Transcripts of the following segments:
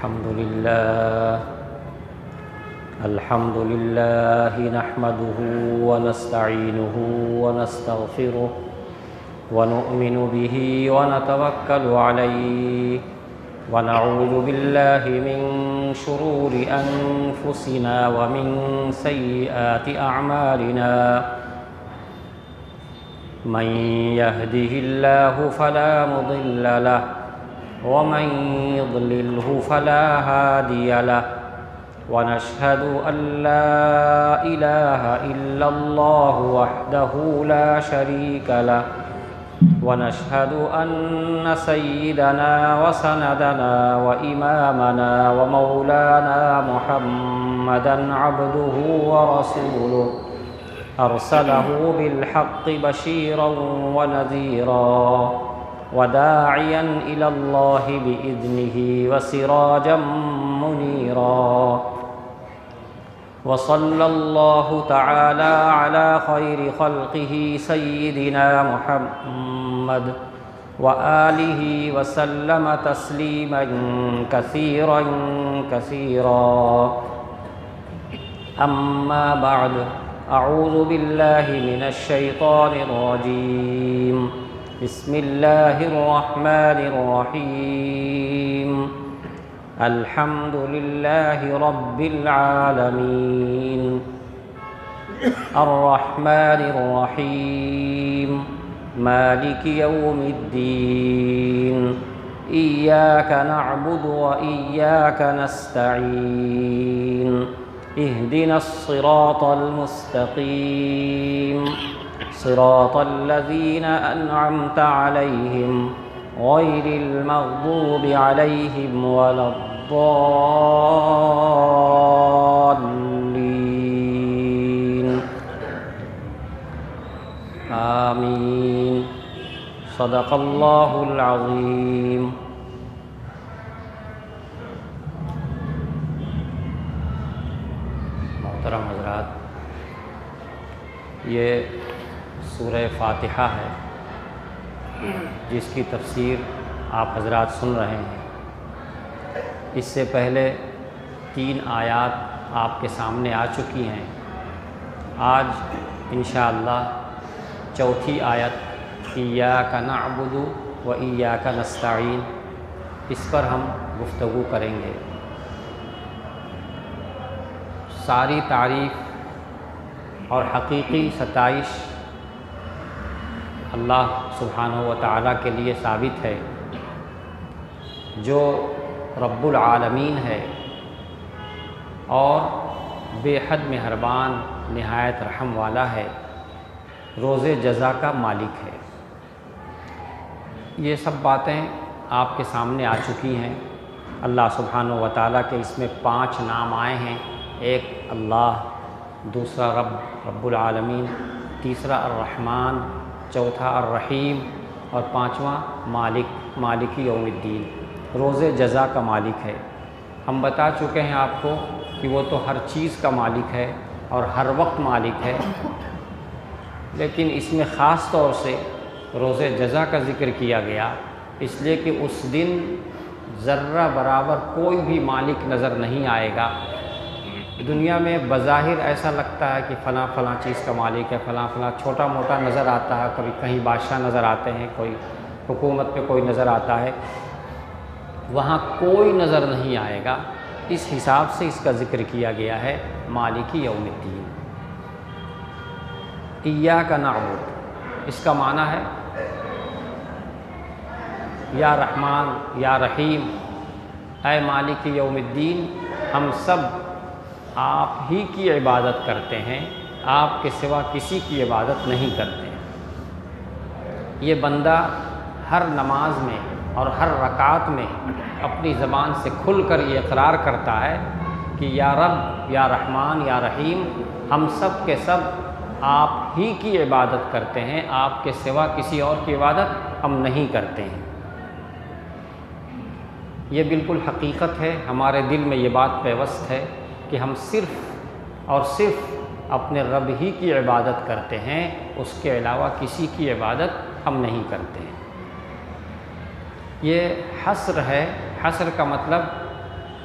الحمد لله نحمده ونستعينه ونستغفره ونؤمن به ونتوكل عليه ونعوذ بالله من شرور أنفسنا ومن سيئات أعمالنا من يهده الله فلا مضل له ومن يضلله فلا هادي له ونشهد أن لا إله إلا الله وحده لا شريك له ونشهد أن سيدنا وسندنا وإمامنا ومولانا محمدًا عبده ورسوله أرسله بالحق بشيرًا ونذيرًا وداعيًا إلى الله بإذنه وسراجًا منيرًا وصلى الله تعالى على خير خلقه سيدنا محمد وآله وسلم تسليما كثيرا كثيرا أما بعد أعوذ بالله من الشيطان الرجيم بسم الله الرحمن الرحيم الحمد لله رب العالمين الرحمن الرحيم مالك يوم الدين إياك نعبد وإياك نستعين اهدنا الصراط المستقيم صراط الذين أنعمت عليهم غير المغضوب عليهم ولا الضالين آمين صدق الله العظيم. محترم حضرات، یہ سورہ فاتحہ ہے جس کی تفسیر آپ حضرات سن رہے ہیں. اس سے پہلے 3 آیات آپ کے سامنے آ چکی ہیں. آج انشاءاللہ چوتھی آیت ایاک نعبد و ایاک نستعین، اس پر ہم گفتگو کریں گے. ساری تعریف اور حقیقی ستائش اللہ سبحانہ و تعالیٰ کے لیے ثابت ہے، جو رب العالمین ہے اور بے حد مہربان نہایت رحم والا ہے، روز جزا کا مالک ہے. یہ سب باتیں آپ کے سامنے آ چکی ہیں. اللہ سبحانہ و تعالیٰ کے اس میں 5 نام آئے ہیں. ایک اللہ، دوسرا رب العالمین، تیسرا الرحمن، چوتھا الرحیم اور 5واں مالک یوم الدین، روز جزا کا مالک ہے. ہم بتا چکے ہیں آپ کو کہ وہ تو ہر چیز کا مالک ہے اور ہر وقت مالک ہے، لیکن اس میں خاص طور سے روز جزا کا ذکر کیا گیا، اس لیے کہ اس دن ذرہ برابر کوئی بھی مالک نظر نہیں آئے گا. دنیا میں بظاہر ایسا لگتا ہے کہ فلاں فلاں چیز کا مالک ہے، فلاں فلاں چھوٹا موٹا نظر آتا ہے، کبھی کہیں بادشاہ نظر آتے ہیں، کوئی حکومت پہ کوئی نظر آتا ہے. وہاں کوئی نظر نہیں آئے گا. اس حساب سے اس کا ذکر کیا گیا ہے مالک یوم الدین. ایاک نعبد، اس کا معنی ہے یا رحمان یا رحیم، اے مالک یوم الدین، ہم سب آپ ہی کی عبادت کرتے ہیں، آپ کے سوا کسی کی عبادت نہیں کرتے ہیں. یہ بندہ ہر نماز میں اور ہر رکعت میں اپنی زبان سے کھل کر یہ اقرار کرتا ہے کہ یا رب یا رحمان یا رحیم، ہم سب کے سب آپ ہی کی عبادت کرتے ہیں، آپ کے سوا کسی اور کی عبادت ہم نہیں کرتے ہیں. یہ بالکل حقیقت ہے، ہمارے دل میں یہ بات پیوست ہے کہ ہم صرف اور صرف اپنے رب ہی کی عبادت کرتے ہیں، اس کے علاوہ کسی کی عبادت ہم نہیں کرتے ہیں. یہ حصر ہے. حصر کا مطلب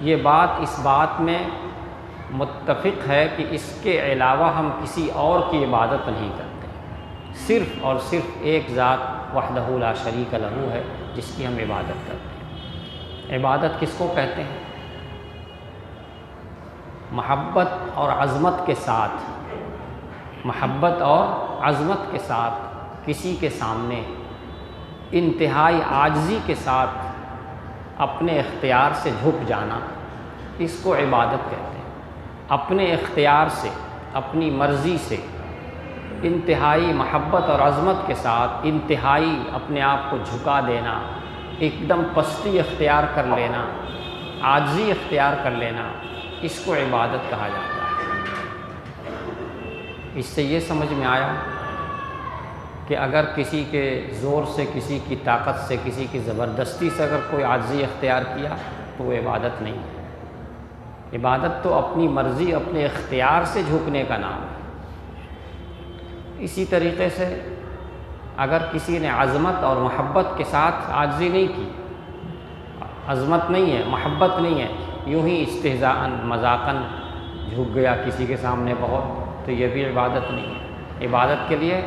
یہ بات اس بات میں متفق ہے کہ اس کے علاوہ ہم کسی اور کی عبادت نہیں کرتے، صرف اور صرف ایک ذات وحدہ لا شریک لہ ہے جس کی ہم عبادت کرتے ہیں۔ عبادت کس کو کہتے ہیں؟ محبت اور عظمت کے ساتھ، محبت اور عظمت کے ساتھ کسی کے سامنے انتہائی عاجزی کے ساتھ اپنے اختیار سے جھک جانا، اس کو عبادت کہتے ہیں۔ اپنے اختیار سے، اپنی مرضی سے انتہائی محبت اور عظمت کے ساتھ انتہائی اپنے آپ کو جھکا دینا، ایک دم پستی اختیار کر لینا، عاجزی اختیار کر لینا، اس کو عبادت کہا جاتا ہے۔ اس سے یہ سمجھ میں آیا کہ اگر کسی کے زور سے، کسی کی طاقت سے، کسی کی زبردستی سے اگر کوئی عاجزی اختیار کیا تو وہ عبادت نہیں ہے۔ عبادت تو اپنی مرضی، اپنے اختیار سے جھکنے کا نام ہے۔ اسی طریقے سے اگر کسی نے عظمت اور محبت کے ساتھ عاجزی نہیں کی، عظمت نہیں ہے، محبت نہیں ہے، یوں ہی استہزاءً مذاقاً جھک گیا کسی کے سامنے بہت، تو یہ بھی عبادت نہیں ہے۔ عبادت کے لیے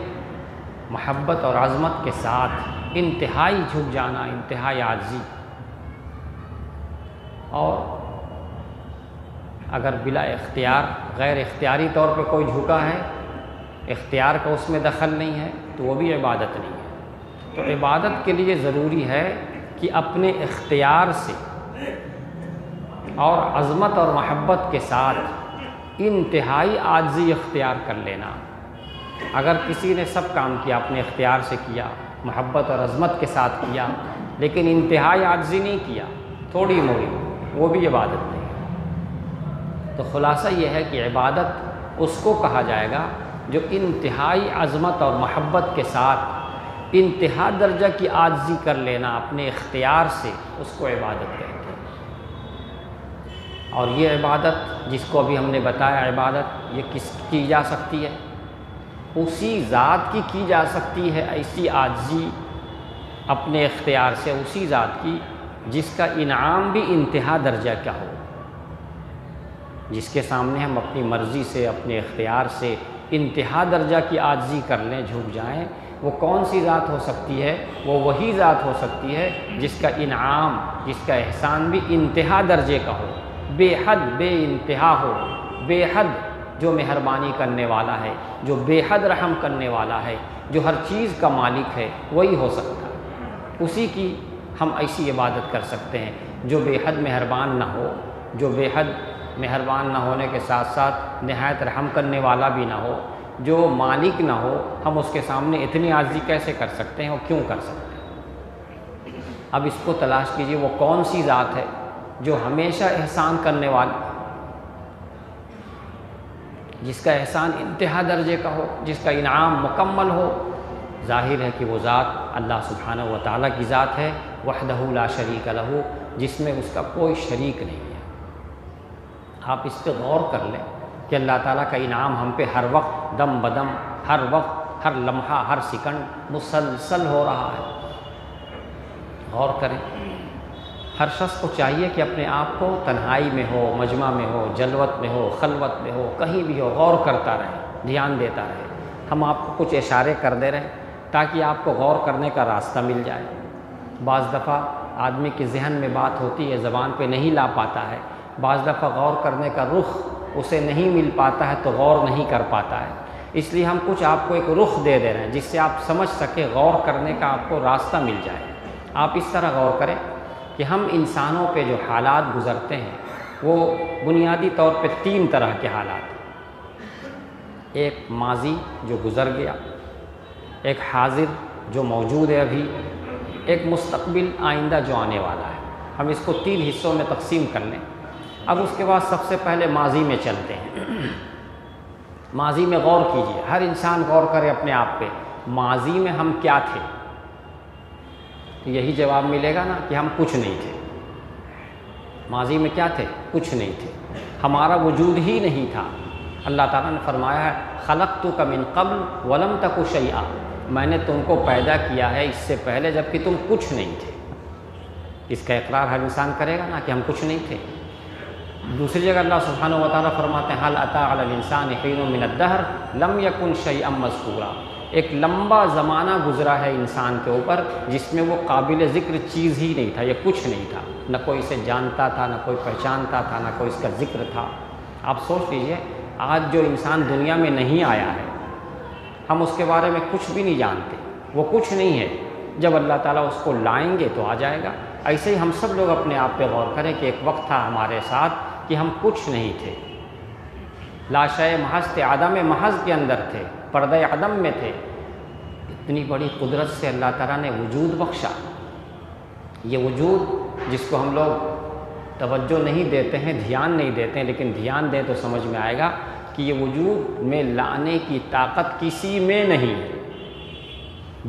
محبت اور عظمت کے ساتھ انتہائی جھک جانا، انتہائی عاجزی۔ اور اگر بلا اختیار، غیر اختیاری طور پہ کوئی جھکا ہے، اختیار کا اس میں دخل نہیں ہے، تو وہ بھی عبادت نہیں ہے۔ تو عبادت کے لیے ضروری ہے کہ اپنے اختیار سے اور عظمت اور محبت کے ساتھ انتہائی عاجزی اختیار کر لینا۔ اگر کسی نے سب کام کیا، اپنے اختیار سے کیا، محبت اور عظمت کے ساتھ کیا، لیکن انتہائی عاجزی نہیں کیا، تھوڑی موڑی، وہ بھی عبادت نہیں ہے۔ تو خلاصہ یہ ہے کہ عبادت اس کو کہا جائے گا جو انتہائی عظمت اور محبت کے ساتھ انتہا درجہ کی عاجزی کر لینا اپنے اختیار سے، اس کو عبادت کہتے ہیں۔ اور یہ عبادت جس کو ابھی ہم نے بتایا، عبادت یہ کس کی جا سکتی ہے؟ اسی ذات کی جا سکتی ہے، ایسی عاجزی اپنے اختیار سے، اسی ذات کی جس کا انعام بھی انتہا درجہ کا ہو، جس کے سامنے ہم اپنی مرضی سے، اپنے اختیار سے انتہا درجہ کی عاجزی کر لیں، جھک جائیں۔ وہ کون سی ذات ہو سکتی ہے؟ وہ وہی ذات ہو سکتی ہے جس کا انعام، جس کا احسان بھی انتہا درجے کا ہو، بے حد بے انتہا ہو، بے حد جو مہربانی کرنے والا ہے، جو بے حد رحم کرنے والا ہے، جو ہر چیز کا مالک ہے، وہی ہو سکتا ہے۔ اسی کی ہم ایسی عبادت کر سکتے ہیں جو بے حد مہربان نہ ہو، جو بے حد مہربان نہ ہونے کے ساتھ ساتھ نہایت رحم کرنے والا بھی نہ ہو، جو مالک نہ ہو۔ ہم اس کے سامنے اتنی عاجزی کیسے کر سکتے ہیں اور کیوں کر سکتے ہیں؟ اب اس کو تلاش کیجئے، وہ کون سی ذات ہے جو ہمیشہ احسان کرنے والی، جس کا احسان انتہا درجے کا ہو، جس کا انعام مکمل ہو۔ ظاہر ہے کہ وہ ذات اللہ سبحانہ و تعالیٰ کی ذات ہے، وحدہ لا شریک لہ، جس میں اس کا کوئی شریک نہیں ہے۔ آپ اس پہ غور کر لیں کہ اللہ تعالیٰ کا انعام ہم پہ ہر وقت، دم بدم، ہر وقت، ہر لمحہ، ہر سیکنڈ مسلسل ہو رہا ہے۔ غور کریں۔ ہر شخص کو چاہیے کہ اپنے آپ کو تنہائی میں ہو، مجمع میں ہو، جلوت میں ہو، خلوت میں ہو، کہیں بھی ہو، غور کرتا رہے، دھیان دیتا رہے۔ ہم آپ کو کچھ اشارے کر دے رہے ہیں تاکہ آپ کو غور کرنے کا راستہ مل جائے۔ بعض دفعہ آدمی کے ذہن میں بات ہوتی ہے، زبان پہ نہیں لا پاتا ہے، بعض دفعہ غور کرنے کا رخ اسے نہیں مل پاتا ہے تو غور نہیں کر پاتا ہے۔ اس لیے ہم کچھ آپ کو ایک رخ دے دے رہے ہیں جس سے آپ سمجھ سکیں، غور کرنے کا آپ کو راستہ مل جائے۔ آپ اس طرح غور کریں کہ ہم انسانوں پہ جو حالات گزرتے ہیں وہ بنیادی طور پہ 3 طرح کے حالات ہیں۔ ایک ماضی جو گزر گیا، ایک حاضر جو موجود ہے ابھی، ایک مستقبل آئندہ جو آنے والا ہے۔ ہم اس کو 3 حصوں میں تقسیم کر لیں۔ اب اس کے بعد سب سے پہلے ماضی میں چلتے ہیں۔ ماضی میں غور کیجیے، ہر انسان غور کرے اپنے آپ پہ، ماضی میں ہم کیا تھے؟ تو یہی جواب ملے گا نا کہ ہم کچھ نہیں تھے۔ ماضی میں کیا تھے؟ کچھ نہیں تھے، ہمارا وجود ہی نہیں تھا۔ اللہ تعالیٰ نے فرمایا ہے خلقتک من قبل ولم تک شیئا، میں نے تم کو پیدا کیا ہے اس سے پہلے جبکہ تم کچھ نہیں تھے۔ اس کا اقرار ہر انسان کرے گا نا کہ ہم کچھ نہیں تھے۔ دوسری جگہ اللہ سبحانہ و تعالیٰ فرماتے ہیں حل اتی علی الانسان حین من الدہر لم یکن شیئا مذکورا، ایک لمبا زمانہ گزرا ہے انسان کے اوپر جس میں وہ قابل ذکر چیز ہی نہیں تھا، یہ کچھ نہیں تھا، نہ کوئی اسے جانتا تھا، نہ کوئی پہچانتا تھا، نہ کوئی اس کا ذکر تھا۔ آپ سوچ لیجئے آج جو انسان دنیا میں نہیں آیا ہے، ہم اس کے بارے میں کچھ بھی نہیں جانتے، وہ کچھ نہیں ہے، جب اللہ تعالیٰ اس کو لائیں گے تو آ جائے گا۔ ایسے ہی ہم سب لوگ اپنے آپ پہ غور کریں کہ ایک وقت تھا ہمارے ساتھ کہ ہم کچھ نہیں تھے، لاشے محض تھے، عدم محض کے اندر تھے، پردہ عدم میں تھے۔ اتنی بڑی قدرت سے اللہ تعالیٰ نے وجود بخشا۔ یہ وجود جس کو ہم لوگ توجہ نہیں دیتے ہیں، دھیان نہیں دیتے ہیں، لیکن دھیان دیں تو سمجھ میں آئے گا کہ یہ وجود میں لانے کی طاقت کسی میں نہیں ہے۔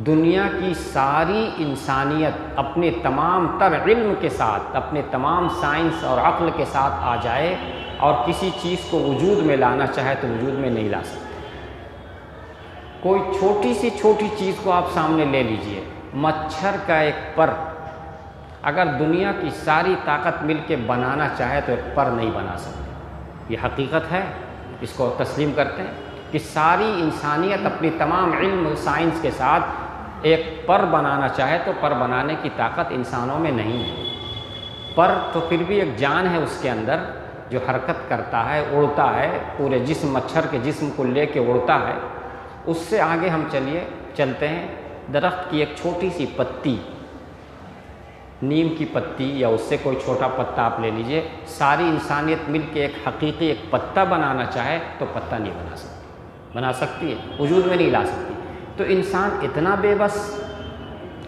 دنیا کی ساری انسانیت اپنے تمام تر علم کے ساتھ، اپنے تمام سائنس اور عقل کے ساتھ آ جائے اور کسی چیز کو وجود میں لانا چاہے تو وجود میں نہیں لا سکتے۔ کوئی چھوٹی سی چھوٹی چیز کو آپ سامنے لے لیجئے، مچھر کا ایک پر اگر دنیا کی ساری طاقت مل کے بنانا چاہے تو ایک پر نہیں بنا سکتے۔ یہ حقیقت ہے، اس کو تسلیم کرتے ہیں کہ ساری انسانیت اپنی تمام علم سائنس کے ساتھ ایک پر بنانا چاہے تو پر بنانے کی طاقت انسانوں میں نہیں ہے۔ پر تو پھر بھی ایک جان ہے اس کے اندر جو حرکت کرتا ہے، اڑتا ہے، پورے جسم، مچھر کے جسم کو لے کے اڑتا ہے۔ اس سے آگے ہم چلتے ہیں، درخت کی ایک چھوٹی سی پتی، نیم کی پتی یا اس سے کوئی چھوٹا پتا آپ لے لیجئے، ساری انسانیت مل کے ایک حقیقی ایک پتا بنانا چاہے تو پتا نہیں بنا سکتی، بنا سکتی ہے، وجود میں نہیں لا سکتی۔ تو انسان اتنا بے بس،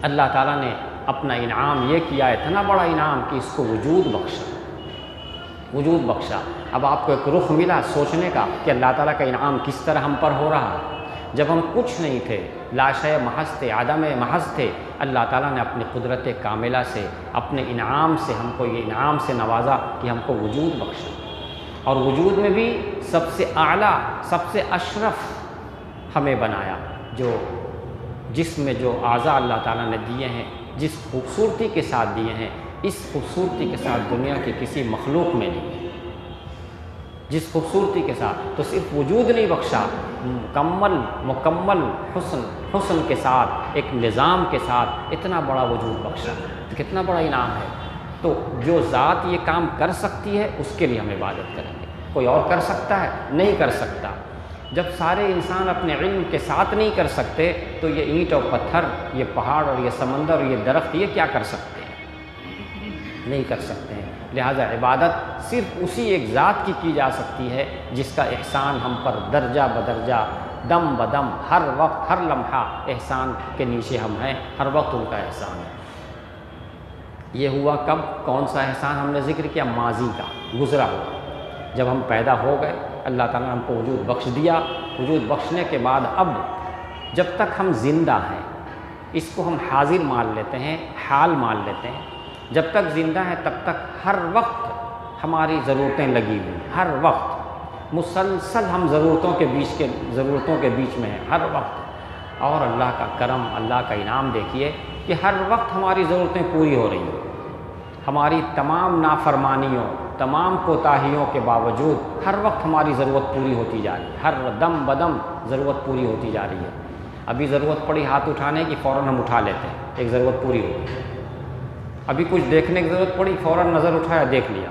اللہ تعالیٰ نے اپنا انعام یہ کیا، اتنا بڑا انعام کہ اس کو وجود بخشا، وجود بخشا۔ اب آپ کو ایک رخ ملا سوچنے کا کہ اللہ تعالیٰ کا انعام کس طرح ہم پر ہو رہا ہے۔ جب ہم کچھ نہیں تھے، لاشے محض تھے، عدم محض تھے، اللہ تعالیٰ نے اپنی قدرت کاملہ سے، اپنے انعام سے ہم کو یہ انعام سے نوازا کہ ہم کو وجود بخشا، اور وجود میں بھی سب سے اعلیٰ، سب سے اشرف ہمیں بنایا۔ جو جسم میں جو اعضاء اللہ تعالیٰ نے دیے ہیں، جس خوبصورتی کے ساتھ دیے ہیں، اس خوبصورتی کے ساتھ دنیا کی کسی مخلوق میں نہیں ہے۔ جس خوبصورتی کے ساتھ تو صرف وجود نہیں بخشا، مکمل حسن کے ساتھ، ایک نظام کے ساتھ اتنا بڑا وجود بخشا، تو کتنا بڑا انعام ہے۔ تو جو ذات یہ کام کر سکتی ہے اس کے لیے ہم عبادت کریں گے۔ کوئی اور کر سکتا ہے؟ نہیں کر سکتا۔ جب سارے انسان اپنے علم کے ساتھ نہیں کر سکتے تو یہ اینٹ اور پتھر، یہ پہاڑ اور یہ سمندر اور یہ درخت، یہ کیا کر سکتے ہیں؟ نہیں کر سکتے ہیں۔ لہٰذا عبادت صرف اسی ایک ذات کی جا سکتی ہے جس کا احسان ہم پر درجہ بدرجہ، دم بدم، ہر وقت، ہر لمحہ احسان کے نیچے ہم ہیں، ہر وقت ان کا احسان ہے۔ یہ ہوا کب؟ کون سا احسان ہم نے ذکر کیا؟ ماضی کا، گزرا ہوا۔ جب ہم پیدا ہو گئے، اللہ تعالیٰ نے ہم کو وجود بخش دیا۔ وجود بخشنے کے بعد اب جب تک ہم زندہ ہیں، اس کو ہم حاضر مان لیتے ہیں، حال مان لیتے ہیں۔ جب تک زندہ ہے تب تک ہر وقت ہماری ضرورتیں لگی ہوئی، ہر وقت مسلسل ہم ضرورتوں کے بیچ میں ہیں، ہر وقت۔ اور اللہ کا کرم، اللہ کا انعام دیکھیے کہ ہر وقت ہماری ضرورتیں پوری ہو رہی ہیں۔ ہماری تمام نافرمانیوں، تمام کوتاہیوں کے باوجود ہر وقت ہماری ضرورت پوری ہوتی جا رہی ہے، ہر دم بدم ضرورت پوری ہوتی جا رہی ہے۔ ابھی ضرورت پڑی ہاتھ اٹھانے کی، فوراً ہم اٹھا لیتے ہیں، ایک ضرورت پوری ہو گئی۔ ابھی کچھ دیکھنے کی ضرورت پڑی، فوراً نظر اٹھایا، دیکھ لیا،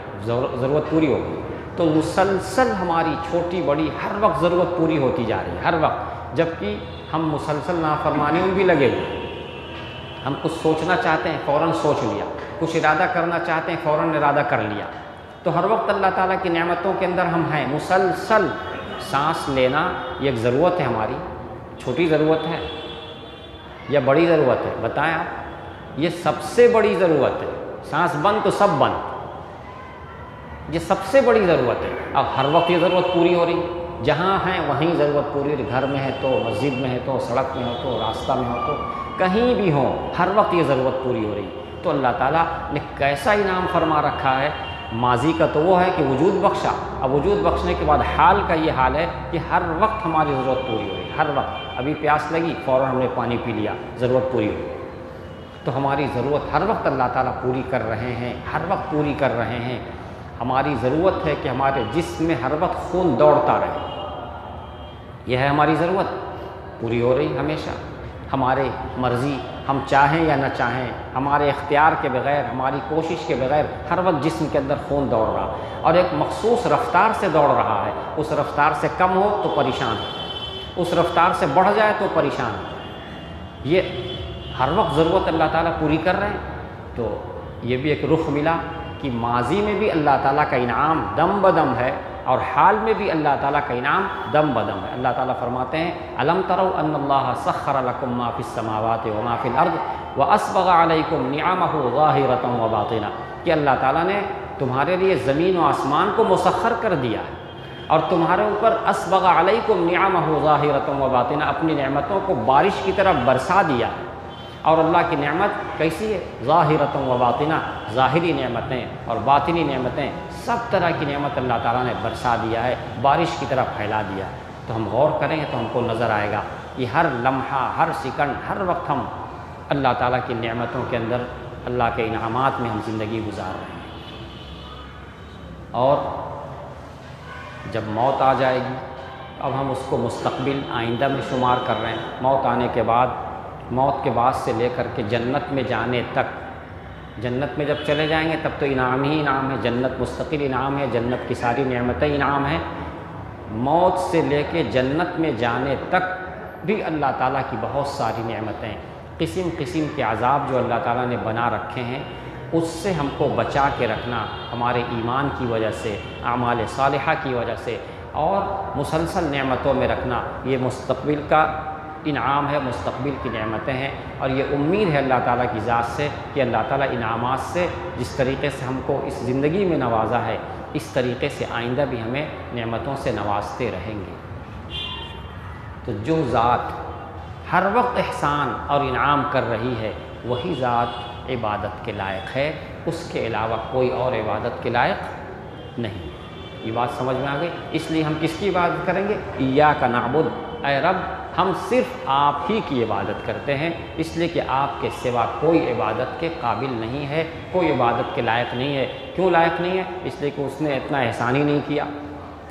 ضرورت پوری ہو گئی۔ تو مسلسل ہماری چھوٹی بڑی ہر وقت ضرورت پوری ہوتی جا رہی ہے، ہر وقت، جبکہ ہم مسلسل نافرمانیوں میں بھی لگے ہوئے۔ ہم کچھ سوچنا چاہتے ہیں، فوراً سوچ لیا، کچھ ارادہ کرنا چاہتے ہیں، فوراً ارادہ کر لیا۔ تو ہر وقت اللہ تعالیٰ کی نعمتوں کے اندر ہم ہیں، مسلسل سانس لینا یہ ایک ضرورت ہے ہماری، چھوٹی ضرورت ہے یا بڑی ضرورت ہے؟ بتائیں آپ۔ یہ سب سے بڑی ضرورت ہے، سانس بند تو سب بند، یہ سب سے بڑی ضرورت ہے۔ اب ہر وقت یہ ضرورت پوری ہو رہی، جہاں ہیں وہیں ضرورت پوری ہو رہی، گھر میں ہے تو، مسجد میں ہے تو، سڑک میں ہو تو، راستہ میں ہو تو، کہیں بھی ہو، ہر وقت یہ ضرورت پوری ہو رہی۔ تو اللہ تعالیٰ نے کیسا انعام فرما رکھا ہے۔ ماضی کا تو وہ ہے کہ وجود بخشا، اب وجود بخشنے کے بعد حال کا یہ حال ہے کہ ہر وقت ہماری ضرورت پوری ہو رہی، ہر وقت۔ ابھی پیاس لگی، فوراً ہم نے پانی پی لیا، ضرورت پوری ہو گئی۔ تو ہماری ضرورت ہر وقت اللہ تعالیٰ پوری کر رہے ہیں، ہر وقت پوری کر رہے ہیں۔ ہماری ضرورت ہے کہ ہمارے جسم میں ہر وقت خون دوڑتا رہے، یہ ہے ہماری ضرورت، پوری ہو رہی ہمیشہ۔ ہمارے مرضی، ہم چاہیں یا نہ چاہیں، ہمارے اختیار کے بغیر، ہماری کوشش کے بغیر ہر وقت جسم کے اندر خون دوڑ رہا اور ایک مخصوص رفتار سے دوڑ رہا ہے۔ اس رفتار سے کم ہو تو پریشان، اس رفتار سے بڑھ جائے تو پریشان۔ یہ ہر وقت ضرورت اللہ تعالیٰ پوری کر رہے ہیں۔ تو یہ بھی ایک رخ ملا کہ ماضی میں بھی اللہ تعالیٰ کا انعام دم بدم ہے اور حال میں بھی اللہ تعالیٰ کا انعام دم بدم ہے۔ اللہ تعالیٰ فرماتے ہیں الم تروا ان اللہ سخر لکم ما فی السماوات وما فی الارض واسبغ علیکم نعمہ ظاہرۃ وباطنہ، کہ اللہ تعالیٰ نے تمہارے لیے زمین و آسمان کو مسخر کر دیا ہے اور تمہارے اوپر اسبغ علیکم نعمہ ظاہرۃ وباطنہ، اپنی نعمتوں کو بارش کی طرح برسا دیا ہے۔ اور اللہ کی نعمت کیسی ہے؟ ظاہرۃ وباطنہ، ظاہری نعمتیں اور باطنی نعمتیں، سب طرح کی نعمت اللہ تعالیٰ نے برسا دیا ہے، بارش کی طرح پھیلا دیا ہے۔ تو ہم غور کریں تو ہم کو نظر آئے گا کہ ہر لمحہ، ہر سیکنڈ، ہر وقت ہم اللہ تعالیٰ کی نعمتوں کے اندر، اللہ کے انعامات میں ہم زندگی گزار رہے ہیں۔ اور جب موت آ جائے گی، اب ہم اس کو مستقبل، آئندہ میں شمار کر رہے ہیں۔ موت آنے کے بعد، موت کے بعد سے لے کر کے جنت میں جانے تک، جنت میں جب چلے جائیں گے تب تو انعام ہی انعام ہے، جنت مستقل انعام ہے، جنت کی ساری نعمتیں انعام ہیں۔ موت سے لے کے جنت میں جانے تک بھی اللہ تعالیٰ کی بہت ساری نعمتیں، قسم قسم کے عذاب جو اللہ تعالیٰ نے بنا رکھے ہیں، اس سے ہم کو بچا کے رکھنا ہمارے ایمان کی وجہ سے، اعمال صالحہ کی وجہ سے، اور مسلسل نعمتوں میں رکھنا، یہ مستقبل کا انعام ہے، مستقبل کی نعمتیں ہیں۔ اور یہ امید ہے اللہ تعالیٰ کی ذات سے کہ اللہ تعالیٰ انعامات سے جس طریقے سے ہم کو اس زندگی میں نوازا ہے، اس طریقے سے آئندہ بھی ہمیں نعمتوں سے نوازتے رہیں گے۔ تو جو ذات ہر وقت احسان اور انعام کر رہی ہے، وہی ذات عبادت کے لائق ہے، اس کے علاوہ کوئی اور عبادت کے لائق نہیں۔ یہ بات سمجھ میں آ گئی؟ اس لیے ہم کس کی عبادت کریں گے؟ ایاک نعبد، اے رب ہم صرف آپ ہی کی عبادت کرتے ہیں، اس لیے کہ آپ کے سوا کوئی عبادت کے قابل نہیں ہے، کوئی عبادت کے لائق نہیں ہے۔ کیوں لائق نہیں ہے؟ اس لیے کہ اس نے اتنا احسان ہی نہیں کیا،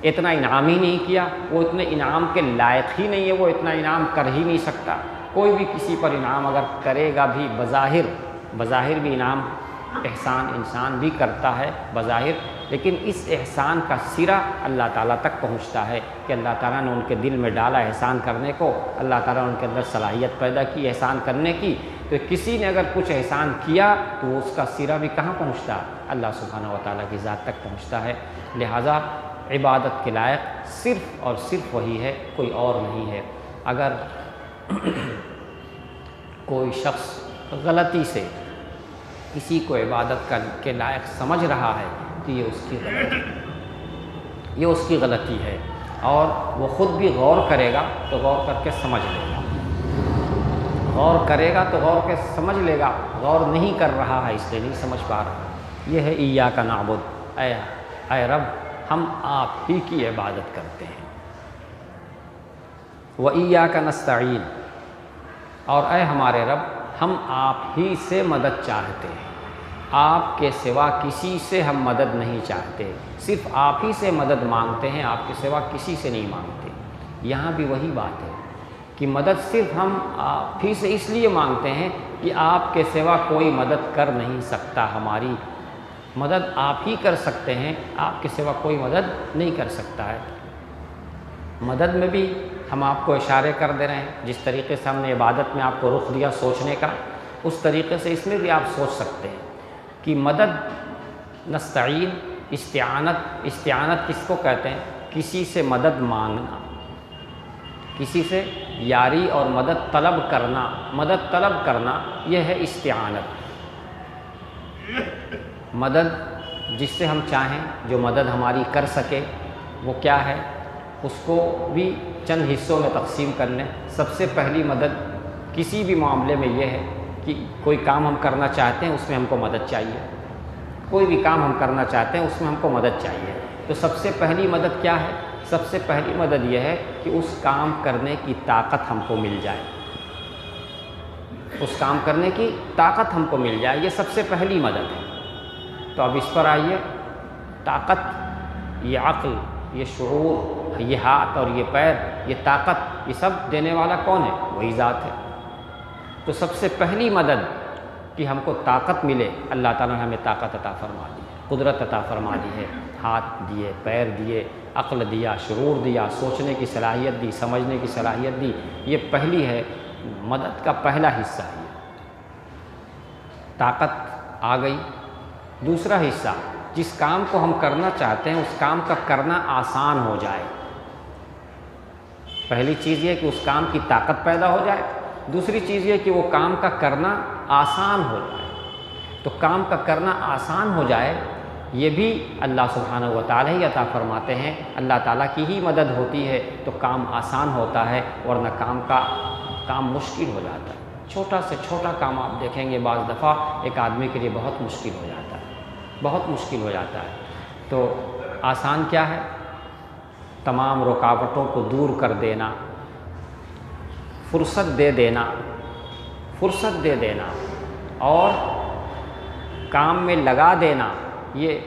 اتنا انعام ہی نہیں کیا، وہ اتنے انعام کے لائق ہی نہیں ہے، وہ اتنا انعام کر ہی نہیں سکتا۔ کوئی بھی کسی پر انعام اگر کرے گا بھی، بظاہر بھی انعام احسان انسان بھی کرتا ہے بظاہر، لیکن اس احسان کا سرا اللہ تعالیٰ تک پہنچتا ہے کہ اللہ تعالیٰ نے ان کے دل میں ڈالا احسان کرنے کو، اللہ تعالیٰ نے ان کے اندر صلاحیت پیدا کی احسان کرنے کی۔ تو کسی نے اگر کچھ احسان کیا تو وہ اس کا سرا بھی کہاں پہنچتا؟ اللہ سبحانہ و تعالیٰ کی ذات تک پہنچتا ہے۔ لہٰذا عبادت کے لائق صرف اور صرف وہی ہے، کوئی اور نہیں ہے۔ اگر کوئی شخص غلطی سے کسی کو عبادت کے لائق سمجھ رہا ہے تو یہ اس کی غلطی ہے، اور وہ خود بھی غور کرے گا تو غور کر کے سمجھ لے گا، غور کرے گا تو غور کے سمجھ لے گا، غور نہیں کر رہا ہے اس لیے نہیں سمجھ پا رہا۔ یہ ہے ایاک نعبد، اے رب ہم آپ ہی کی عبادت کرتے ہیں۔ وَإِيَّاكَ نَسْتَعِينُ، اور اے ہمارے رب ہم آپ ہی سے مدد چاہتے ہیں، آپ کے سوا کسی سے ہم مدد نہیں چاہتے، صرف آپ ہی سے مدد مانگتے ہیں، آپ کے سوا کسی سے نہیں مانگتے۔ یہاں بھی وہی بات ہے کہ مدد صرف ہم آپ ہی سے اس لیے مانگتے ہیں کہ آپ کے سوا کوئی مدد کر نہیں سکتا، ہماری مدد آپ ہی کر سکتے ہیں، آپ کے سوا کوئی مدد نہیں کر سکتا ہے۔ مدد میں بھی ہم آپ کو اشارے کر دے رہے ہیں، جس طریقے سے ہم نے عبادت میں آپ کو رخ دیا سوچنے کا، اس طریقے سے اس میں بھی آپ سوچ سکتے ہیں کہ مدد، نستعین، استعانت کس کو کہتے ہیں؟ کسی سے مدد مانگنا، کسی سے یاری اور مدد طلب کرنا، یہ ہے استعانت۔ مدد جس سے ہم چاہیں، جو مدد ہماری کر سکے، وہ کیا ہے؟ اس کو بھی چند حصوں میں تقسیم کر لیں۔ سب سے پہلی مدد کسی بھی معاملے میں یہ ہے کہ کوئی کام ہم کرنا چاہتے ہیں، اس میں ہم کو مدد چاہیے، کوئی بھی کام ہم کرنا چاہتے ہیں اس میں ہم کو مدد چاہیے۔ تو سب سے پہلی مدد کیا ہے؟ سب سے پہلی مدد یہ ہے کہ اس کام کرنے کی طاقت ہم کو مل جائے، اس کام کرنے کی طاقت ہم کو مل جائے، یہ سب سے پہلی مدد ہے۔ تو اب اس پر آئیے طاقت، یہ عقل، یہ شعور، یہ ہاتھ اور یہ پیر، یہ طاقت، یہ سب دینے والا کون ہے؟ وہی ذات ہے۔ تو سب سے پہلی مدد کہ ہم کو طاقت ملے، اللہ تعالیٰ نے ہمیں طاقت عطا فرما دی ہے، قدرت عطا فرما دی ہے، ہاتھ دیے، پیر دیے، عقل دیا، شعور دیا، سوچنے کی صلاحیت دی، سمجھنے کی صلاحیت دی۔ یہ پہلی ہے مدد کا پہلا حصہ ہے، طاقت آ گئی۔ دوسرا حصہ، جس کام کو ہم کرنا چاہتے ہیں اس کام کا کرنا آسان ہو جائے۔ پہلی چیز یہ کہ اس کام کی طاقت پیدا ہو جائے، دوسری چیز یہ کہ وہ کام کا کرنا آسان ہو جائے۔ تو کام کا کرنا آسان ہو جائے، یہ بھی اللہ سبحانہ و تعالیٰ ہی عطا فرماتے ہیں، اللہ تعالیٰ کی ہی مدد ہوتی ہے تو کام آسان ہوتا ہے، ورنہ کام مشکل ہو جاتا ہے۔ چھوٹا سے چھوٹا کام آپ دیکھیں گے بعض دفعہ ایک آدمی کے لیے بہت مشکل ہو جاتا ہے، بہت مشکل ہو جاتا ہے۔ تو آسان کیا ہے؟ تمام رکاوٹوں کو دور کر دینا، فرصت دے دینا اور کام میں لگا دینا، یہ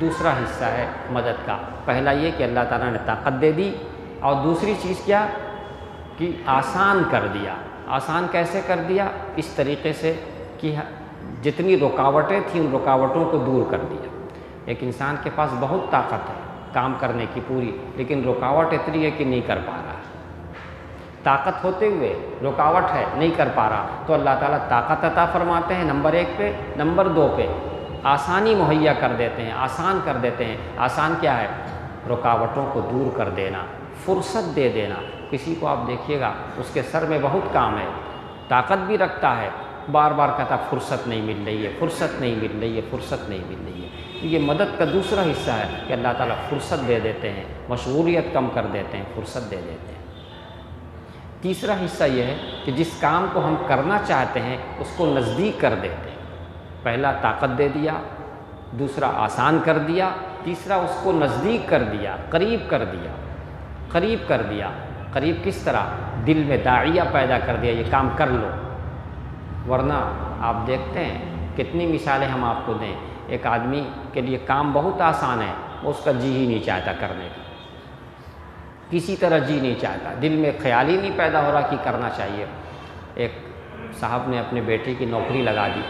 دوسرا حصہ ہے مدد کا۔ پہلا یہ کہ اللہ تعالیٰ نے طاقت دے دی، اور دوسری چیز کیا کہ آسان کر دیا۔ آسان کیسے کر دیا؟ اس طریقے سے کہ جتنی رکاوٹیں تھیں ان رکاوٹوں کو دور کر دیا۔ ایک انسان کے پاس بہت طاقت ہے کام کرنے کی پوری، لیکن رکاوٹ اتنی ہے کہ نہیں کر پا رہا ہے۔ طاقت ہوتے ہوئے رکاوٹ ہے، نہیں کر پا رہا، تو اللہ تعالیٰ طاقت عطا فرماتے ہیں نمبر 1 پہ، نمبر 2 پہ آسانی مہیا کر دیتے ہیں، آسان کر دیتے ہیں۔ آسان کیا ہے؟ رکاوٹوں کو دور کر دینا، فرصت دے دینا۔ کسی کو آپ دیکھیے گا اس کے سر میں بہت کام ہے، طاقت بھی رکھتا ہے، بار بار کہتا فرصت نہیں مل رہی ہے، فرصت نہیں مل رہی ہے، فرصت نہیں مل رہی ہے۔ تو یہ مدد کا دوسرا حصہ ہے کہ اللہ تعالیٰ فرصت دے دیتے ہیں، مشغولیت کم کر دیتے ہیں، فرصت دے دیتے ہیں۔ تیسرا حصہ یہ ہے کہ جس کام کو ہم کرنا چاہتے ہیں اس کو نزدیک کر دیتے ہیں۔ پہلا طاقت دے دیا، دوسرا آسان کر دیا، تیسرا اس کو نزدیک کر دیا، قریب کر دیا، قریب کر دیا۔ قریب کس طرح؟ دل میں داعیہ پیدا کر دیا، یہ کام کر لو۔ ورنہ آپ دیکھتے ہیں کتنی مثالیں ہم آپ کو دیں، ایک آدمی کے لیے کام بہت آسان ہے، اس کا جی ہی نہیں چاہتا کرنے کا، کسی طرح جی نہیں چاہتا، دل میں خیال ہی نہیں پیدا ہو رہا کہ کرنا چاہیے۔ ایک صاحب نے اپنے بیٹے کی نوکری لگا دی،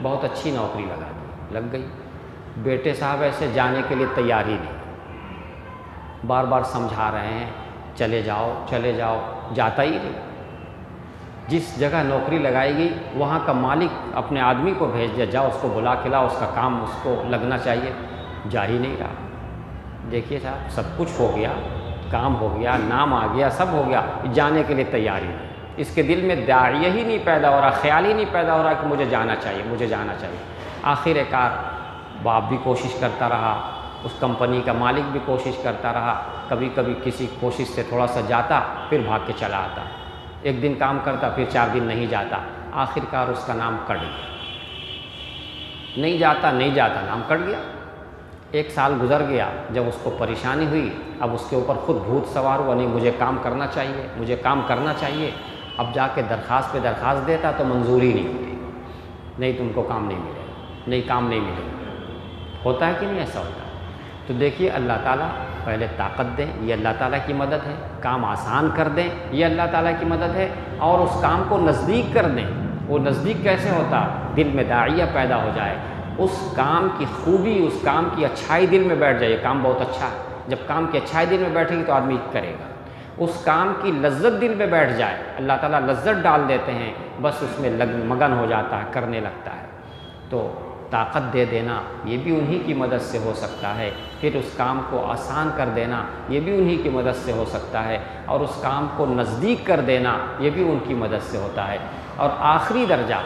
بہت اچھی نوکری لگا دی، لگ گئی۔ بیٹے صاحب ایسے جانے کے لیے تیار ہی نہیں، بار بار سمجھا رہے ہیں چلے جاؤ چلے جاؤ، جاتا ہی نہیں۔ جس جگہ نوکری لگائی گئی وہاں کا مالک اپنے آدمی کو بھیج دیا، جاؤ اس کو بلا کے لاؤ، اس کا کام اس کو لگنا چاہیے، جا ہی نہیں رہا۔ دیکھیے صاحب، سب کچھ ہو گیا، کام ہو گیا، نام آ گیا، سب ہو گیا، جانے کے لیے تیار ہی نہیں۔ اس کے دل میں داعیہ ہی نہیں پیدا ہو رہا، خیال ہی نہیں پیدا ہو رہا کہ مجھے جانا چاہیے، مجھے جانا چاہیے۔ آخر کار باپ بھی کوشش کرتا رہا، اس کمپنی کا مالک بھی کوشش کرتا رہا، کبھی کبھی کسی کوشش سے تھوڑا سا جاتا، پھر بھاگ کے چلا آتا، ایک دن کام کرتا، پھر 4 دن نہیں جاتا، آخر کار اس کا نام کٹ گیا، نہیں جاتا نام کٹ گیا۔ 1 سال گزر گیا، جب اس کو پریشانی ہوئی، اب اس کے اوپر خود بھوت سوار ہوا، نہیں مجھے کام کرنا چاہیے، مجھے کام کرنا چاہیے۔ اب جا کے درخواست پہ درخواست دیتا تو منظوری نہیں ہوتی، نہیں تم کو کام نہیں ملے گا، نہیں کام نہیں ملے گا۔ ہوتا ہے کہ نہیں ایسا ہوتا ہے؟ تو دیکھیے اللہ تعالیٰ پہلے طاقت دیں، یہ اللہ تعالیٰ کی مدد ہے، کام آسان کر دیں، یہ اللہ تعالیٰ کی مدد ہے، اور اس کام کو نزدیک کر دیں۔ وہ نزدیک کیسے ہوتا؟ دل میں داعیہ پیدا ہو جائے، اس کام کی خوبی، اس کام کی اچھائی دل میں بیٹھ جائے، یہ کام بہت اچھا ہے۔ جب کام کی اچھائی دل میں بیٹھے گی تو آدمی کرے گا، اس کام کی لذت دل میں بیٹھ جائے، اللہ تعالیٰ لذت ڈال دیتے ہیں، بس اس میں مگن ہو جاتا ہے، کرنے لگتا ہے۔ تو طاقت دے دینا یہ بھی انہی کی مدد سے ہو سکتا ہے، پھر اس کام کو آسان کر دینا یہ بھی انہی کی مدد سے ہو سکتا ہے، اور اس کام کو نزدیک کر دینا یہ بھی ان کی مدد سے ہوتا ہے۔ اور آخری درجہ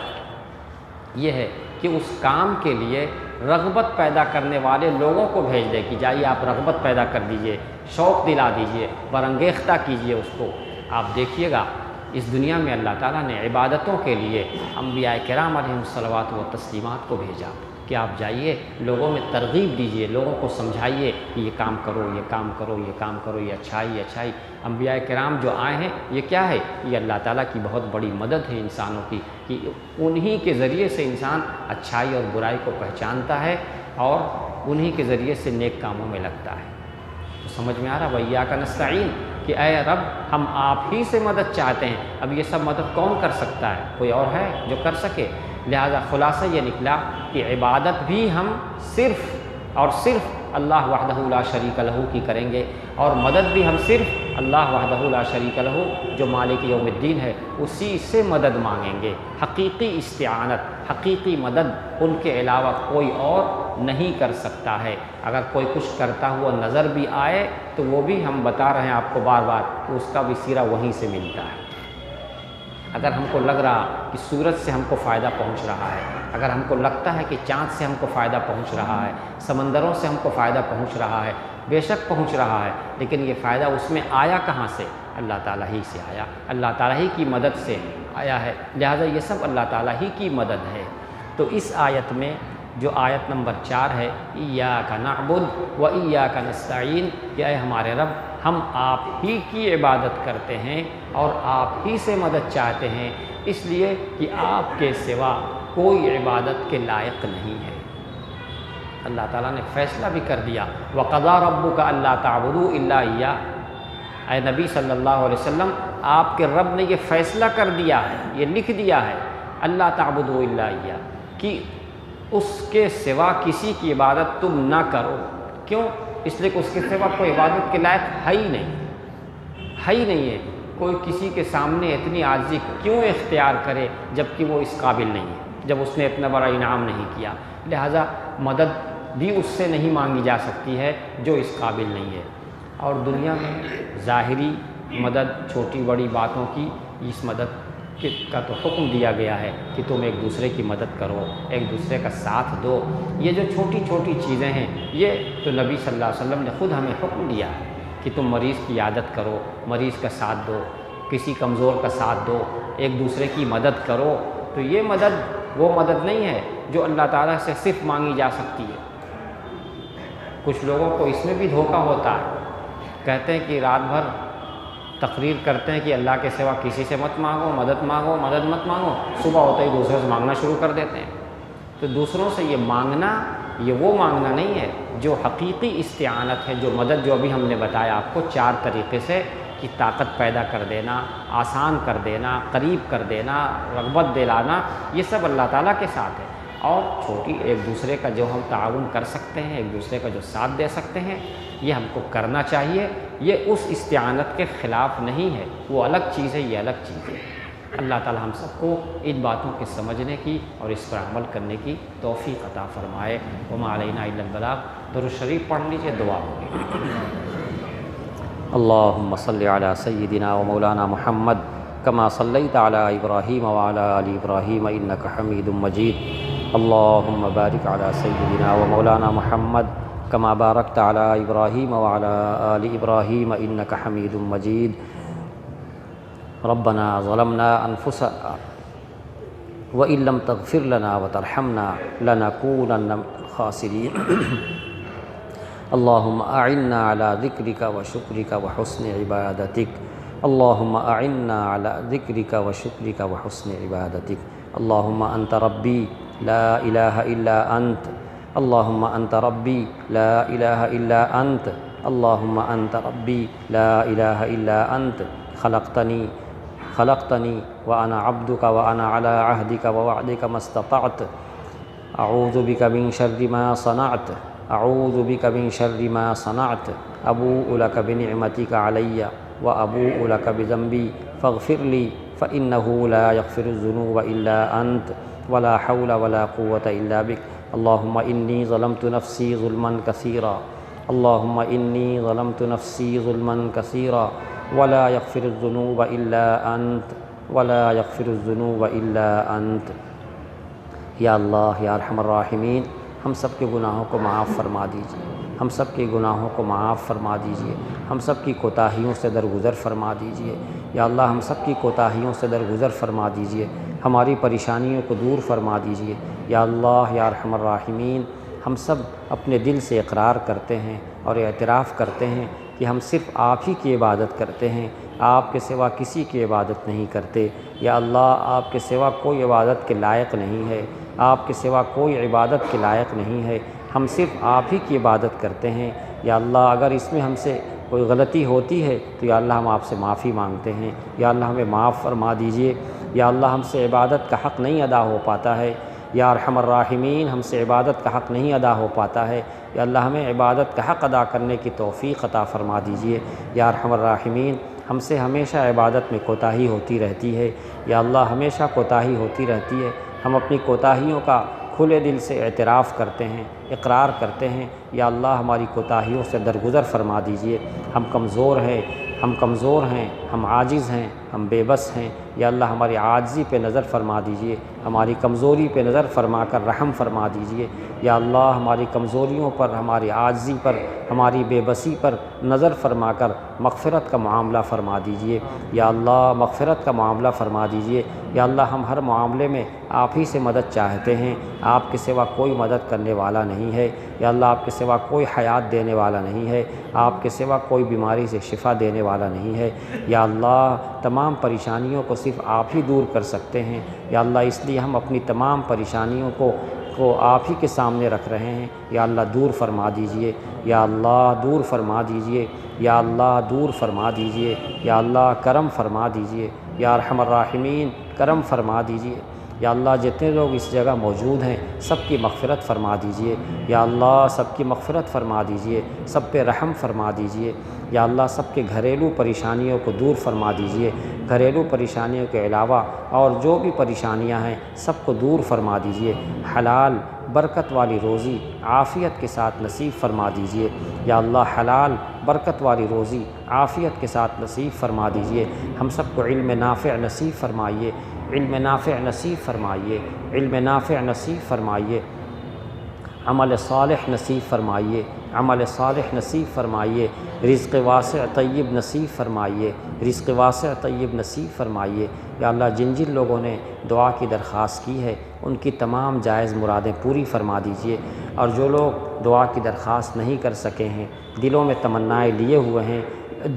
یہ ہے کہ اس کام کے لیے رغبت پیدا کرنے والے لوگوں کو بھیج دے کہ جائیے آپ رغبت پیدا کر دیجئے، شوق دلا دیجئے، برانگیختہ کیجئے اس کو۔ آپ دیکھیے گا اس دنیا میں اللہ تعالیٰ نے عبادتوں کے لیے انبیاء کرام علیہم الصلوات و تسلیمات کو بھیجا کہ آپ جائیے لوگوں میں ترغیب دیجئے، لوگوں کو سمجھائیے کہ یہ کام کرو، یہ کام کرو، یہ کام کرو، یہ اچھائی اچھائی۔ انبیاء کرام جو آئے ہیں یہ کیا ہے؟ یہ اللہ تعالیٰ کی بہت بڑی مدد ہے انسانوں کی، کہ انہی کے ذریعے سے انسان اچھائی اور برائی کو پہچانتا ہے اور انہی کے ذریعے سے نیک کاموں میں لگتا ہے۔ تو سمجھ میں آ رہا وَإِيَّاكَ نَسْتَعِينُ کہ اے رب ہم آپ ہی سے مدد چاہتے ہیں۔ اب یہ سب مدد کون کر سکتا ہے؟ کوئی اور ہے جو کر سکے؟ لہذا خلاصہ یہ نکلا کہ عبادت بھی ہم صرف اور صرف اللہ وحدہ لا شریک لہ کی کریں گے، اور مدد بھی ہم صرف اللہ وحدہ لا شریک لہ جو مالک یوم الدین ہے اسی سے مدد مانگیں گے۔ حقیقی استعانت، حقیقی مدد ان کے علاوہ کوئی اور نہیں کر سکتا ہے۔ اگر کوئی کچھ کرتا ہوا نظر بھی آئے تو وہ بھی ہم بتا رہے ہیں آپ کو بار بار کہ اس کا بھی سیرا وہیں سے ملتا ہے۔ اگر ہم کو لگ رہا کہ سورج سے ہم کو فائدہ پہنچ رہا ہے، اگر ہم کو لگتا ہے کہ چاند سے ہم کو فائدہ پہنچ رہا ہے، سمندروں سے ہم کو فائدہ پہنچ رہا ہے، بے شک پہنچ رہا ہے، لیکن یہ فائدہ اس میں آیا کہاں سے؟ اللہ تعالیٰ ہی سے آیا، اللہ تعالیٰ ہی کی مدد سے آیا ہے۔ لہٰذا یہ سب اللہ تعالیٰ ہی کی مدد ہے۔ تو اس آیت میں جو آیت نمبر 4 ہے ایاک نعبد و ایاک نستعین، کہ اے ہمارے رب ہم آپ ہی کی عبادت کرتے ہیں اور آپ ہی سے مدد چاہتے ہیں، اس لیے کہ آپ کے سوا کوئی عبادت کے لائق نہیں ہے۔ اللہ تعالیٰ نے فیصلہ بھی کر دیا وَقَضَىٰ رَبُّكَ أَلَّا تَعْبُدُوا إِلَّا إِيَّاهُ۔ اے نبی صلی اللہ علیہ وسلم آپ کے رب نے یہ فیصلہ کر دیا ہے، یہ لکھ دیا ہے اللہ تعبدوا الا اياه کہ اس کے سوا کسی کی عبادت تم نہ کرو۔ کیوں؟ اس لیے کہ اس کے سوا کوئی عبادت کے لائق ہے ہی نہیں، ہے ہی نہیں ہے۔ کوئی کسی کے سامنے اتنی عاجزی کیوں اختیار کرے جب کہ وہ اس قابل نہیں ہے، جب اس نے اتنا بڑا انعام نہیں کیا۔ لہٰذا مدد بھی اس سے نہیں مانگی جا سکتی ہے جو اس قابل نہیں ہے۔ اور دنیا میں ظاہری مدد چھوٹی بڑی باتوں کی، اس مدد کا تو حکم دیا گیا ہے کہ تم ایک دوسرے کی مدد کرو، ایک دوسرے کا ساتھ دو۔ یہ جو چھوٹی چھوٹی چیزیں ہیں یہ تو نبی صلی اللہ علیہ وسلم نے خود ہمیں حکم دیا ہے کہ تم مریض کی عیادت کرو، مریض کا ساتھ دو، کسی کمزور کا ساتھ دو، ایک دوسرے کی مدد کرو۔ تو یہ مدد وہ مدد نہیں ہے جو اللہ تعالیٰ سے صرف مانگی جا سکتی ہے۔ کچھ لوگوں کو اس میں بھی دھوکہ ہوتا ہے، کہتے ہیں کہ رات بھر تقریر کرتے ہیں کہ اللہ کے سوا کسی سے مت مانگو، مدد مانگو، مدد مت مانگو، صبح ہوتے ہی دوسروں سے مانگنا شروع کر دیتے ہیں۔ تو دوسروں سے یہ مانگنا، یہ وہ مانگنا نہیں ہے جو حقیقی استعانت ہے، جو مدد جو ابھی ہم نے بتایا آپ کو 4 طریقے سے کہ طاقت پیدا کر دینا، آسان کر دینا، قریب کر دینا، رغبت دلانا، یہ سب اللہ تعالیٰ کے ساتھ ہے۔ اور چھوٹی ایک دوسرے کا جو ہم تعاون کر سکتے ہیں، ایک دوسرے کا جو ساتھ دے سکتے ہیں، یہ ہم کو کرنا چاہیے۔ یہ اس استعانت کے خلاف نہیں ہے، وہ الگ چیز ہے، یہ الگ چیز ہے۔ اللہ تعالی ہم سب کو ان باتوں کے سمجھنے کی اور اس پر عمل کرنے کی توفیق عطا فرمائے۔ وما علینا الا البلاغ۔ درود شریف پڑھ لیجیے، دعا ہوگی۔ اللہم صلی علی سیدنا و مولانا محمد کما صلیت علی ابراہیم وعلی آل ابراہیم انک حمید مجید۔ اللہم بارک علی سیدنا و مولانا محمد کما بارکت علی ابراہیم وعلی آل ابراہیم انک حمید مجید۔ ربنا ظلمنا انفسنا وان لم تغفر لنا وترحمنا لنکونن من الخاسرین۔ اللہم اعنا علی ذکرک و شکرک و حسن عبادتک۔ اللہم اعنا علی ذکرک و شکرک و حسن عبادتک۔ اللہم انت ربی لا الہ الا انت۔ اللہم انت ربی لا الہ الا انت۔ اللہم انت ربی لا الہ الا انت۔ خلقتنی وانا عبدک وانا علی عہدک ووعدک ما استطعت۔ اعوذ بک من شر ما صنعت۔ اعوذ بک من شر ما صنعت۔ ابوء لک بنعمتک علی وابوء لک بذنبی فاغفر لی فإنہ لا یغفر الذنوب الا انت ولا حول ولا قوة الا بک۔ اللہم انی ظلمت نفسی ظلما کثیرا۔ اللہم انی ظلمت نفسی ظلما کثیرا ولا یغفر الذنوب الا انت ولا یغفر الذنوب الا انت۔ یا اللہ یا ارحم الراحمین، ہم سب کے گناہوں کو معاف فرما دیجیے، ہم سب کے گناہوں کو معاف فرما دیجیے، ہم سب کی کوتاہیوں سے درگزر فرما دیجیے۔ یا اللہ ہم سب کی کوتاہیوں سے درگزر فرما دیجیے، ہماری پریشانیوں کو دور فرما دیجیے۔ یا اللہ یا ارحم الراحمین، ہم سب اپنے دل سے اقرار کرتے ہیں اور اعتراف کرتے ہیں کہ ہم صرف آپ ہی کی عبادت کرتے ہیں، آپ کے سوا کسی کی عبادت نہیں کرتے۔ یا اللہ آپ کے سوا کوئی عبادت کے لائق نہیں ہے، آپ کے سوا کوئی عبادت کے لائق نہیں ہے۔ ہم صرف آپ ہی کی عبادت کرتے ہیں۔ یا اللہ اگر اس میں ہم سے کوئی غلطی ہوتی ہے تو یا اللہ ہم آپ سے معافی مانگتے ہیں، یا اللہ ہمیں معاف فرما دیجئے۔ یا اللہ ہم سے عبادت کا حق نہیں ادا ہو پاتا ہے، یا ارحم الراحمین ہم سے عبادت کا حق نہیں ادا ہو پاتا ہے، یا اللہ ہمیں عبادت کا حق ادا کرنے کی توفیق عطا فرما دیجئے۔ یا ارحم الراحمین ہم سے ہمیشہ عبادت میں کوتاہی ہوتی رہتی ہے، یا اللہ ہمیشہ کوتاہی ہوتی رہتی ہے، ہم اپنی کوتاہیوں کا کھلے دل سے اعتراف کرتے ہیں، اقرار کرتے ہیں۔ یا اللہ ہماری کوتاہیوں سے درگزر فرما دیجئے۔ ہم کمزور ہیں، ہم عاجز ہیں، ہم بے بس ہیں۔ یا اللہ ہماری عاجزی پہ نظر فرما دیجئے، ہماری کمزوری پہ نظر فرما کر رحم فرما دیجئے۔ یا اللہ ہماری کمزوریوں پر، ہماری عاجزی پر، ہماری بے بسی پر نظر فرما کر مغفرت کا معاملہ فرما دیجئے۔ یا اللہ مغفرت کا معاملہ فرما دیجئے۔ یا اللہ ہم ہر معاملے میں آپ ہی سے مدد چاہتے ہیں، آپ کے سوا کوئی مدد کرنے والا نہیں ہے۔ یا اللہ آپ کے سوا کوئی حیات دینے والا نہیں ہے، آپ کے سوا کوئی بیماری سے شفا دینے والا نہیں ہے۔ یا اللہ تمام پریشانیوں کو صرف آپ ہی دور کر سکتے ہیں۔ یا اللہ اس لیے ہم اپنی تمام پریشانیوں کو آپ ہی کے سامنے رکھ رہے ہیں۔ یا اللہ دور فرما دیجئے، یا اللہ دور فرما دیجئے، یا اللہ دور فرما دیجئے، یا اللہ کرم فرما دیجئے، یا ارحم الراحمین کرم فرما دیجئے۔ یا اللہ جتنے لوگ اس جگہ موجود ہیں سب کی مغفرت فرما دیجئے۔ یا اللہ سب کی مغفرت فرما دیجئے، سب پہ رحم فرما دیجئے۔ یا اللہ سب کے گھریلو پریشانیوں کو دور فرما دیجئے، گھریلو پریشانیوں کے علاوہ اور جو بھی پریشانیاں ہیں سب کو دور فرما دیجئے۔ حلال برکت والی روزی عافیت کے ساتھ نصیب فرما دیجئے۔ یا اللہ حلال برکت والی روزی عافیت کے ساتھ نصیب فرما دیجئے۔ ہم سب کو علم نافع نصیب فرمائیے، علم نافع نصیب فرمائیے، علم نافع نصیب فرمائیے، عمل صالح نصیب فرمائیے، عمل صالح نصیب فرمائیے، رزق واسع طیب نصیب فرمائیے، رزق واسع طیب نصیب فرمائیے۔ یا اللہ جن جن لوگوں نے دعا کی درخواست کی ہے ان کی تمام جائز مرادیں پوری فرما دیجئے، اور جو لوگ دعا کی درخواست نہیں کر سکے ہیں، دلوں میں تمنائیں لیے ہوئے ہیں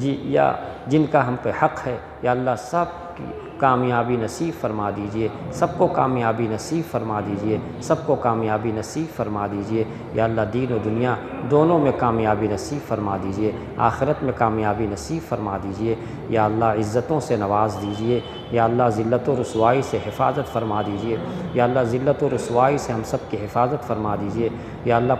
یا جن کا ہم پہ حق ہے، یا اللہ سب کی کامیابی نصیب فرما دیجئے، سب کو کامیابی نصیب فرما دیجئے، سب کو کامیابی نصیب فرما دیجئے۔ یا اللہ دین و دنیا دونوں میں کامیابی نصیب فرما دیجئے، آخرت میں کامیابی نصیب فرما دیجئے۔ یا اللہ عزتوں سے نواز دیجئے، یا اللہ ذلت و رسوائی سے حفاظت فرما دیجئے، یا اللہ ذلت و رسوائی سے ہم سب کی حفاظت فرما دیجئے۔ یا اللہ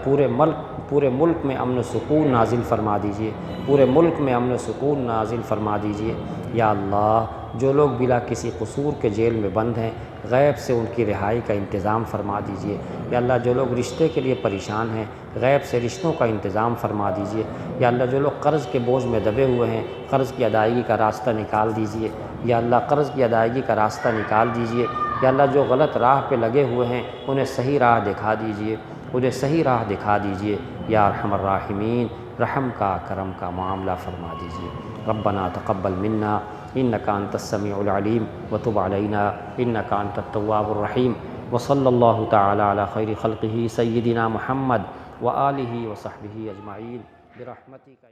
پورے ملک میں امن و سکون نازل فرما دیجئے، پورے ملک میں امن و سکون نازل فرما دیجئے۔ یا اللہ جو لوگ بلا کسی قصور کے جیل میں بند ہیں غیب سے ان کی رہائی کا انتظام فرما دیجئے۔ یا اللہ جو لوگ رشتے کے لیے پریشان ہیں غیب سے رشتوں کا انتظام فرما دیجئے۔ یا اللہ جو لوگ قرض کے بوجھ میں دبے ہوئے ہیں قرض کی ادائیگی کا راستہ نکال دیجئے۔ یا اللہ قرض کی ادائیگی کا راستہ نکال دیجئے۔ یا اللہ جو غلط راہ پہ لگے ہوئے ہیں انہیں صحیح راہ دکھا دیجئے، انہیں صحیح راہ دکھا دیجئے۔ یا ارحم الراحمین رحم کا کرم کا معاملہ فرما دیجئے۔ ربنا تقبل منا انک انت السمیع العلیم وتب علینا انک انت التواب الرحیم، وصلی اللہ تعالی علی خیر خلقہ سیدنا محمد وآلہ وصحبہ اجمعین برحمتک۔